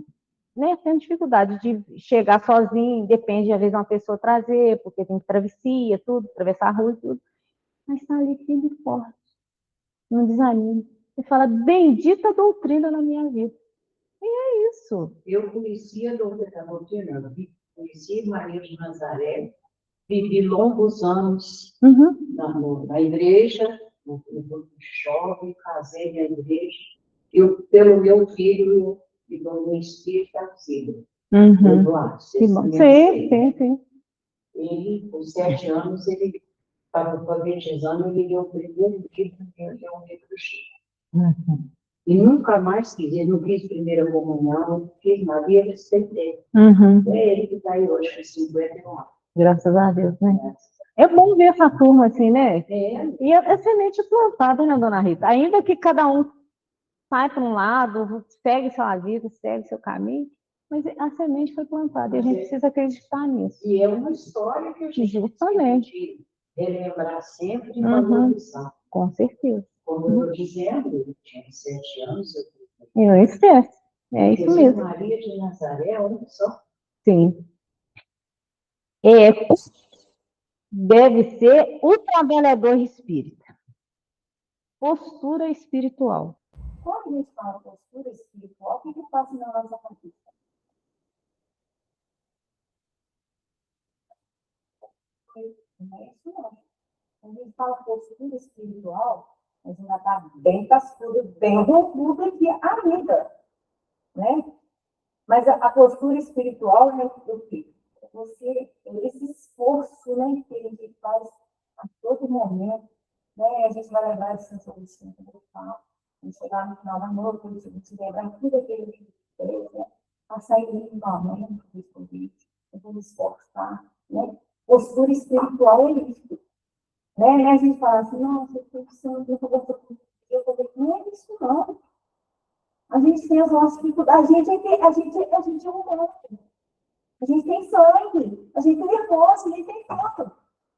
né? Tendo dificuldade de chegar sozinho, depende, às vezes, de uma pessoa trazer, porque tem travessia, tudo, atravessar a rua e tudo. Mas está ali firme e forte, não desanime. Você fala, bendita doutrina na minha vida. E é isso. Eu conhecia a doutrina, conheci Maria de Nazaré, vivi longos anos na igreja, no grupo de jovem, casei na igreja. Eu, pelo meu filho e do meu espírito, filho, Eduardo, Que bom. Sim. Ele, com 7 anos, ele estava alfabetizando, ele deu o primeiro livro, ele deu um livro Chico. E nunca mais quis, ele não quis primeira comunhão, não quis nada, e ele sempre É ele que está aí hoje com 51 anos. Graças a Deus, né? É bom ver essa turma assim, né? E é semente plantada, né, dona Rita? Ainda que cada um sai para um lado, segue sua vida, segue seu caminho, mas a semente foi plantada e a gente precisa acreditar nisso. E é uma história que a gente justamente tem que relembrar sempre e valorizar. Com certeza. Como eu estou dizendo, eu tinha 7 anos. E não esquece. É isso mesmo. Maria de Nazaré, olha só. Sim. Deve ser o trabalhador espírita. Postura espiritual. Quando a gente fala postura espiritual, o que passa na nossa cabeça? Não é isso, não. Quando a gente fala postura espiritual, a gente ainda está bem cascudo, bem rompudo aqui ainda, né? Mas a postura espiritual é o quê? Esse esforço, né, que a gente faz a todo momento, né? A gente vai lembrar de São Agostinho, como eu falo, a gente chegar no final da noite, a gente lembrar tudo aquilo que a gente fez, né? A sair minimamente do convite, eu me esforçar, né? Postura espiritual é isso, né? A gente fala assim, nossa, eu estou precisando, não é isso, não. A gente tem as nossas dificuldades, a gente é humano. A gente tem sangue, a gente tem nervoso, a gente tem tudo,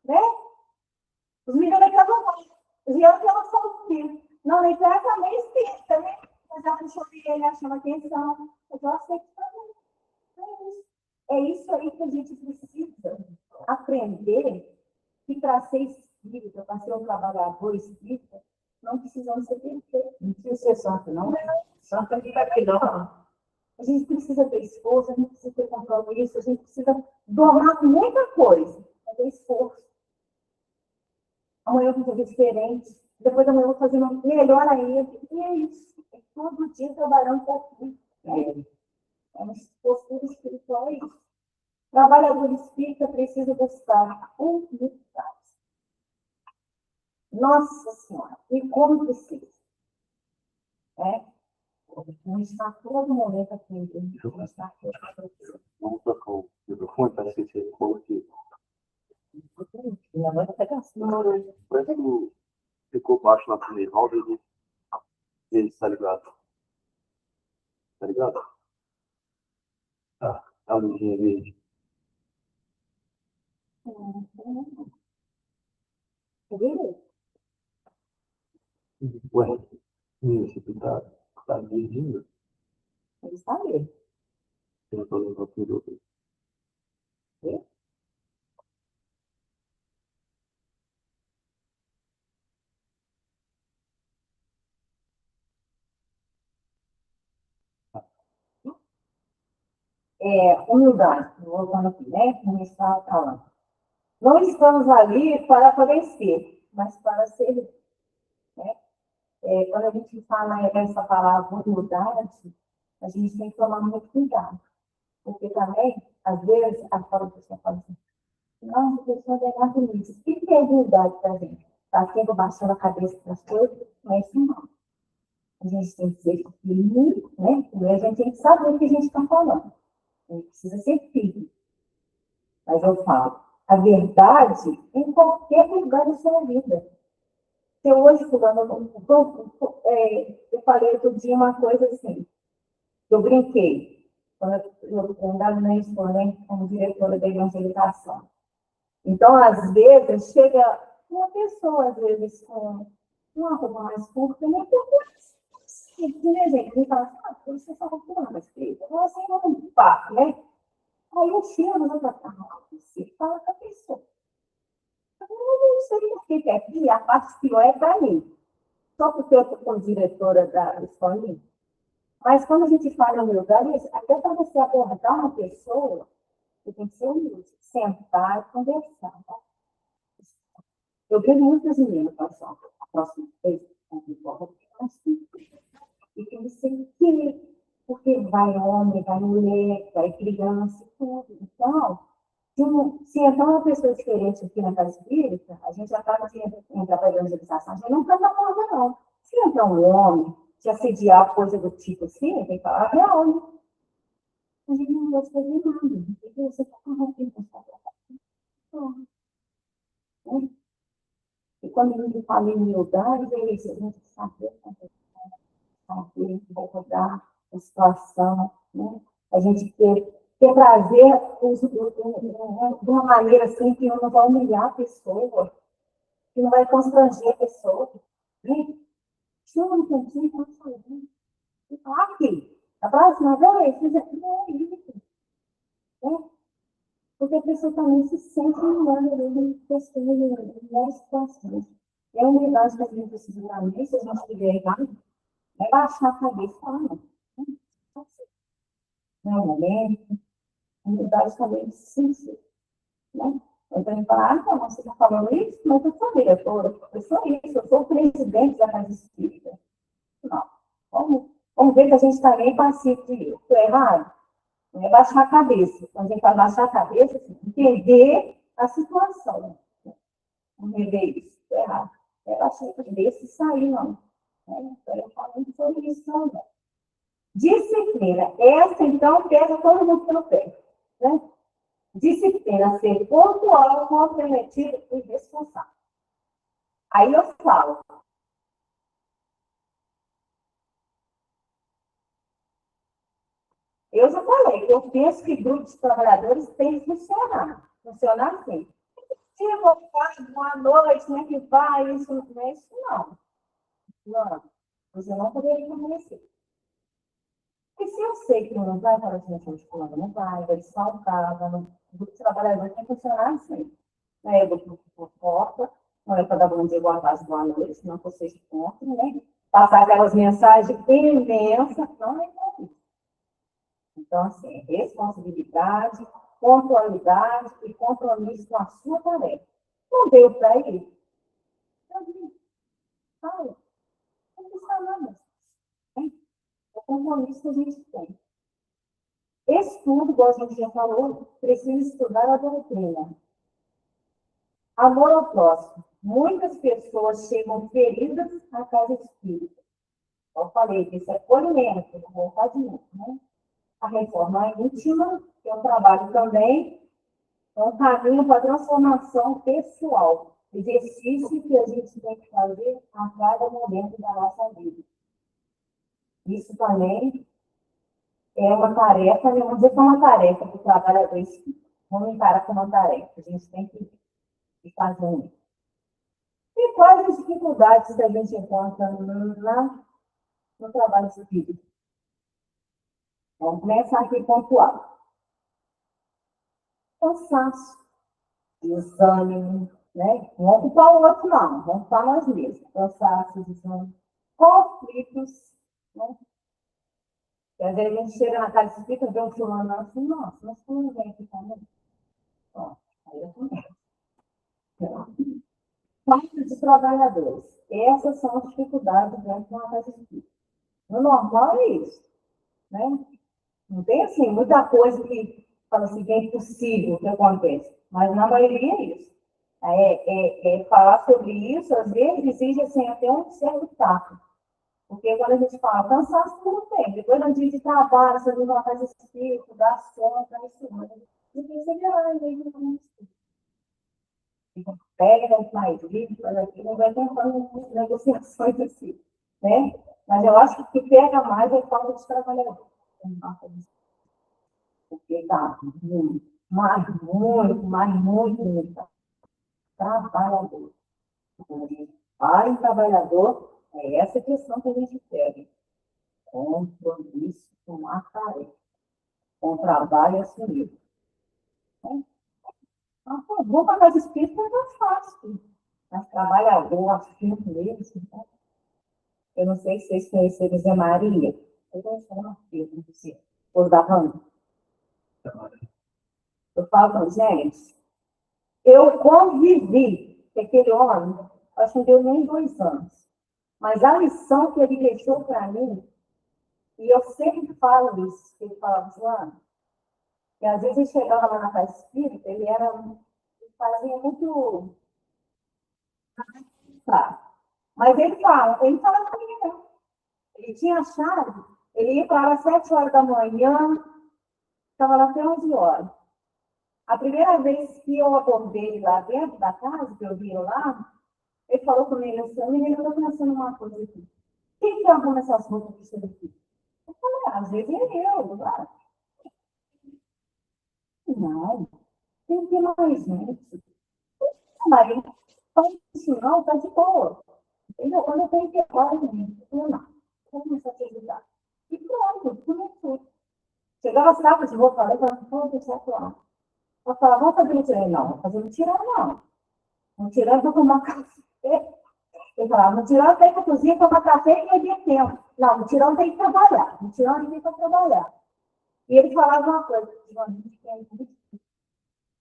né? Os meninos daquela mãe, os meninos daquela solteira. Não, nem para também espírita, né? Mas ela puxou ele, ela chama atenção. Eu aceito também. É isso aí que a gente precisa aprender que para ser espírita, para ser um trabalhador espírita, não precisamos ser perfeitos. Não precisa ser santo, não. Santo é aqui, não. A gente precisa ter esforço, a gente precisa ter compromisso, a gente precisa domar muita coisa, é ter esforço. Amanhã eu vou fazer diferente, depois amanhã eu vou fazer melhor ainda. E é isso, é todo dia trabalhando um pouquinho. É uma postura espiritual, é isso. Trabalhador espírita precisa buscar humildade. Nossa Senhora, e como precisa. Não está todo momento aqui. Não está todo momento. Vamos tocar o microfone, parece que você colocou. Minha mãe está gastando. Parece que ficou baixo na primeira roda e ele está ligado. Tá ligado? Tá, a luzinha verde. Ué, isso aqui tá verdinho. Ele está ali. Eu não tô lembrando tudo. humildade, voltando aqui, né? Como eu estava falando. Não estamos ali para aparecer, mas para servir. Né? Quando a gente fala essa palavra humildade, a gente tem que tomar muito cuidado. Porque também, às vezes, a pessoa fala assim, não, a pessoa é nada nisso. O que é humildade para a gente? Está sempre baixando a cabeça para as coisas? Não é isso não. A gente tem que ser firme, né? E a gente tem que saber o que a gente está falando. A gente precisa ser firme. Mas eu falo, a verdade em qualquer lugar da sua vida. Se eu hoje, fulano, eu falei outro dia uma coisa assim, eu brinquei, quando eu andava na escola, né, como diretora da evangelização. Então, às vezes, chega uma pessoa, às vezes, com uma roupa mais curta, nem que eu conheço, né, gente? Me fala assim, você só roupa mais preta. Eu assim, não faço, né? Aí eu chego, eu falo, você fala com a pessoa. Eu não sei por que aqui a parte pior é para mim. Só porque eu estou como diretora da escola. Mas quando a gente fala em humildade, até para você abordar uma pessoa, você tem que ser humilde, sentar e conversar. Tá? Eu vejo muitas meninas passando a próxima vez, e tem que ser que, porque vai homem, vai mulher, vai criança, tudo. Então, se entrar uma pessoa diferente aqui na casa espírita, a gente acaba de entrar para a evangelização, a gente não canta nada, não. Se entrar um homem, se assediar, coisa do tipo assim, tem que falar real, né? A gente não gosta de nada. Porque você está corrompendo a sua vida. E quando a gente fala em humildade, é isso, a gente saber abordar a situação, né? A gente ter prazer de uma maneira assim que não vai humilhar a pessoa, que não vai constranger a pessoa. Né? Chama no cantinho e fala sozinho. E fala aqui, a próxima vez, não é isso. Né? Porque a pessoa também se sente humana em questões de várias situações. É a humildade que a gente precisa também, se a gente estiver errado, é baixar a cabeça e falar, não. Não é o momento, a humildade também precisa ser. Né? Então, ele fala, não, você está falando isso, mas eu sou diretora, eu sou isso, eu sou o presidente da Casa Espírita. Não. Vamos ver que a gente também participa disso. Estou errado? Não é baixar a cabeça. Quando a gente fala baixar a cabeça, assim, entender a situação. Não rever isso. Estou errado. É baixar a cabeça e sair, não. Então, eu falo muito sobre isso também. Disciplina. Essa, então, pega todo mundo pelo pé. Né? Disciplina, ser pontual, comprometido e responsável. Aí eu falo. Eu já falei que eu penso que grupos de trabalhadores têm que funcionar. Funcionar assim. Se eu vou ficar boa noite, como é que vai? Isso não é isso, não. Não. Você não poderia permanecer. E se eu sei que não vai para a dimensão de fulano, não vai desfalcar, o grupo de trabalhadores tem que funcionar assim. Não é grupo de fofoca, não é para dar bom dia, boa tarde, boa noite, senão vocês contam, né? Passar aquelas mensagens imensas, não é para isso. Então, assim, responsabilidade, pontualidade e compromisso com a sua tarefa. Não deu para ele? Fala, não custa nada. O compromisso que a gente tem. Estudo, igual a gente já falou, precisa estudar a doutrina. Amor ao próximo. Muitas pessoas chegam feridas à casa espírita. Eu falei que isso é acolhimento, não vontade muito, né? A reforma íntima, que é um trabalho também, é um caminho para a transformação pessoal. Exercício que a gente tem que fazer a cada momento da nossa vida. Isso também é uma tarefa, não vou dizer que é uma tarefa para o trabalhador, vamos encarar como uma tarefa, a gente tem que ir fazendo. E quais as dificuldades que a gente encontra no trabalho espírita? Vamos começar aqui pontual. Cansaço, desânimo, né? Não vamos ocupar o outro, não, vamos ocupar nós mesmos. Cansaço, desânimo, conflitos, né? E às vezes a gente chega na casa espírita, vê um fulano assim, nossa, mas fulano vem aqui também. Ó, aí eu também. Parte dos trabalhadores. Essas são as dificuldades dentro de uma casa espírita. No normal é isso, né? Não tem, assim, muita coisa que fala assim, que é impossível que aconteça. Mas na maioria é isso. Falar sobre isso, às vezes, exige assim, até um certo tato. Porque quando a gente fala cansaço, tudo tem. Depois de um dia de trabalho, você vive uma casa espírita, dá sono, tá isso. Mas a gente tem que segurar, mesmo. Pega, mais livre, faz aquilo, não vai tentando negociações assim, né? Mas eu acho que o que pega mais é a falta de trabalhador. Porque dá muito, muito trabalhador. Para o trabalhador, é essa questão que a gente pega. Compromisso com a tarefa, com o trabalho assumido. Né? Então, vou para a casa espírita é mais fácil. Mas trabalhador, assim mesmo, né? Eu não sei se vocês conheceram Zé Maria. Eu não sei uma filha, não sei. Os da Randa. Eu falo, gente, eu convivi com aquele homem, acho que não deu nem 2 anos. Mas a lição que ele deixou para mim, e eu sempre falo isso, que ele falava, Joana, que às vezes ele chegava lá na casa espírita, ele fazia muito. Tá. Mas ele fala comigo, não. Ele tinha a chave, ele ia para lá às 7 horas da manhã, estava lá até 11 horas. A primeira vez que eu acordei lá dentro da casa, que eu vi lá, ele falou comigo assim, menina, eu estou pensando uma coisa aqui. Quem que arruma essas roupas que você aqui? Eu falei, às vezes é eu, claro. Não, tem que ir mais gente. Mas faz isso não, tá de boa. Entendeu? Quando eu tenho que ir agora, eu não. Vou começar a te ajudar. E pronto, começou. Chegava as capas de roupa, eu falava, vou deixar claro. Eu falava, vamos fazer um tirão? Não, vou fazer um tirão, não. Um tirão, vou tomar café. Eu falava, no tirão tem que cozinhar, tomar café e perder tempo. Não, no tirão tem que trabalhar. No tirão ninguém tem que trabalhar. E ele falava uma coisa, a gente tem muito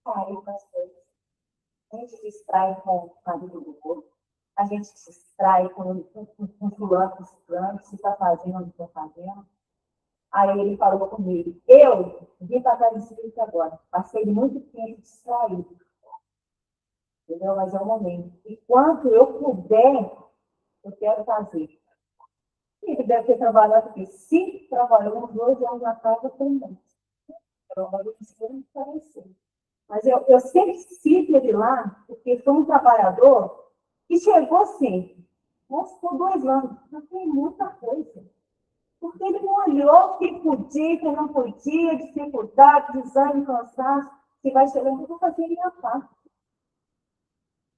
carinho com as coisas. A gente se distrai com o marido do outro. A gente se distrai com fulano, com ciclano, se está fazendo, não está fazendo. Aí ele falou comigo, eu vim para a casa espírita agora, passei muito tempo distraído. Entendeu? Mas é o momento. E quanto eu puder, eu quero fazer. Ele deve ter trabalhado aqui. Se trabalhou uns 2 anos na casa, também. Trabalhou muito parecido. Mas eu sempre cito ele lá, porque foi um trabalhador que chegou sempre. Mas por 2 anos, não tem muita coisa. Porque ele não olhou o que podia, o que não podia, dificuldade, desânimo, cansaço. Se vai chegando, eu vou fazer minha parte.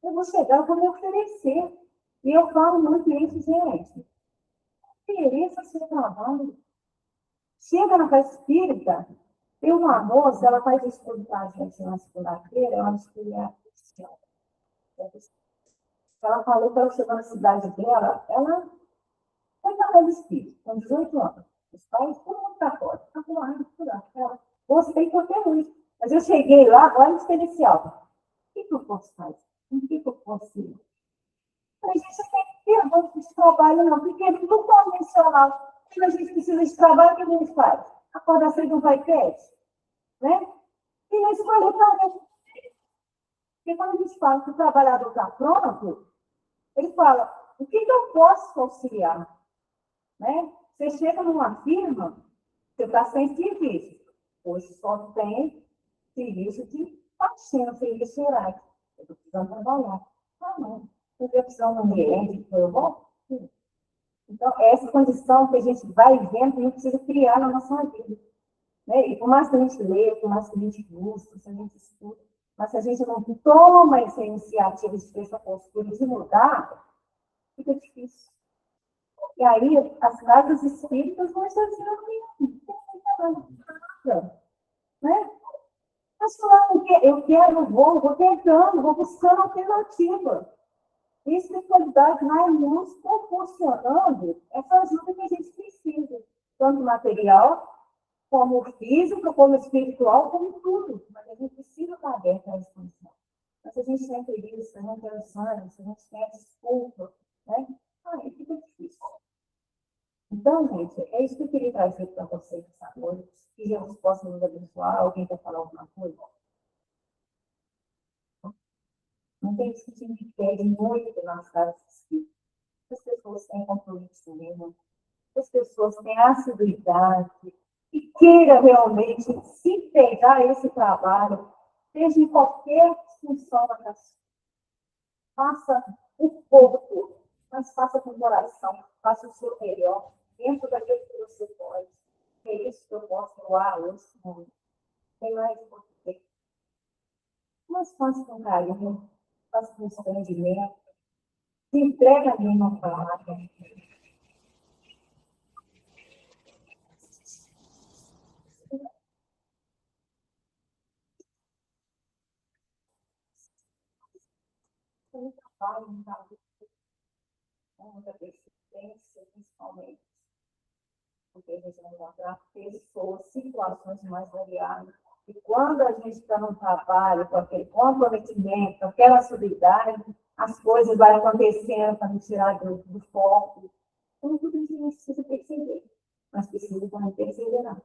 Eu vou chegar, eu vou me oferecer. E eu falo muito isso, gente. Interessa seu trabalho. Chega na casa espírita, tem uma moça, ela faz estudo para a gente na segunda-feira, ela estuda cristiana. Ela falou que ela chegou na cidade dela, ela foi na casa espírita, com 18 anos. Os pais, todo mundo está fora. Está lá, estudar. Ela, gostei por ter isso. Mas eu cheguei lá, olha o diferencial. O que eu posso fazer? O que eu posso ir? A gente tem que ter muito de trabalho, não, porque no convencional, quando a gente precisa de trabalho, o que a gente faz? Acorda cedo não vai pet, né? E na escola também. Porque quando a gente fala que o trabalhador está pronto, ele fala, o que eu posso auxiliar? Né? Você chega numa firma, você está sem serviço. Hoje só tem serviço de faxina, serviço gerais. Eu estou precisando trabalhar. Ah, não. Você está precisando de um ambiente, eu vou? Então, é essa condição que a gente vai vendo, a gente precisa criar na nossa vida. Né? E por mais que a gente lê, por mais que a gente busque, se a gente estuda, mas se a gente não toma essa iniciativa de ter essa postura de mudar, fica difícil. E aí, as casas espíritas vão sozinhas, nada. Né? Mas falando que eu quero, vou tentando, vou buscando alternativa. E a espiritualidade vai nos proporcionando essa ajuda que a gente precisa. tanto material, como físico, como espiritual, como tudo. Mas a gente precisa estar aberto à expansão. Mas se a gente tem preguiça, se a gente tem ânimo, se a gente tem desculpa, né? Aí fica difícil. Então, gente, é isso que eu queria trazer para vocês essa noite. Que Jesus possa nos abençoar. Alguém quer falar alguma coisa? Não tem esse tipo de pede muito nas casas espíritas. As pessoas têm compromisso mesmo. As pessoas têm assiduidade. E queira realmente se pegar esse trabalho, seja em qualquer função da casa. Faça o pouco todo, mas faça com coração, faça o seu melhor, dentro daquilo que você pode. É isso que eu posso doar hoje. Tem mais o que. Mas faça com carinho, faça com desprendimento, se entrega a mim na palavra. Muito trabalho, muita persistência, principalmente, porque a gente vai encontrar pessoas, situações mais variadas. E quando a gente está num trabalho com aquele comprometimento, com aquela subidade, as coisas vão acontecendo para nos tirar do foco. Então, tudo isso a gente precisa perceber, mas precisa também perseverar.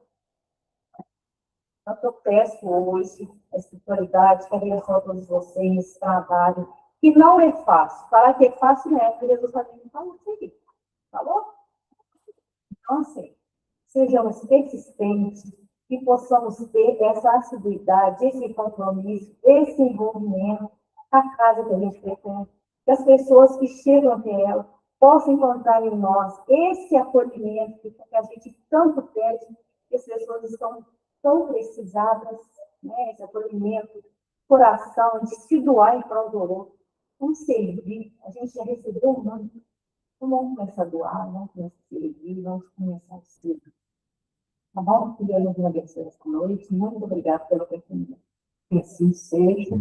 Então, eu peço hoje a espiritualidade que abençoe a todos vocês esse trabalho, que não é fácil. Falar que é fácil não é, porque Jesus está me falando isso, tá bom? Então, assim, sejamos persistentes e possamos ter essa assiduidade, esse compromisso, esse envolvimento, a casa que a gente pretende, que as pessoas que chegam até ela possam encontrar em nós esse acolhimento que a gente tanto pede, que as pessoas estão tão precisadas, né, esse acolhimento, coração, de se doar em prol do outro, um servir, a gente já recebeu muito. Então, vamos começar a doar, vamos começar a servir, vamos começar a servir. Tá bom? Que Deus nos abençoe esta noite. Muito obrigada pela oportunidade. Que assim seja.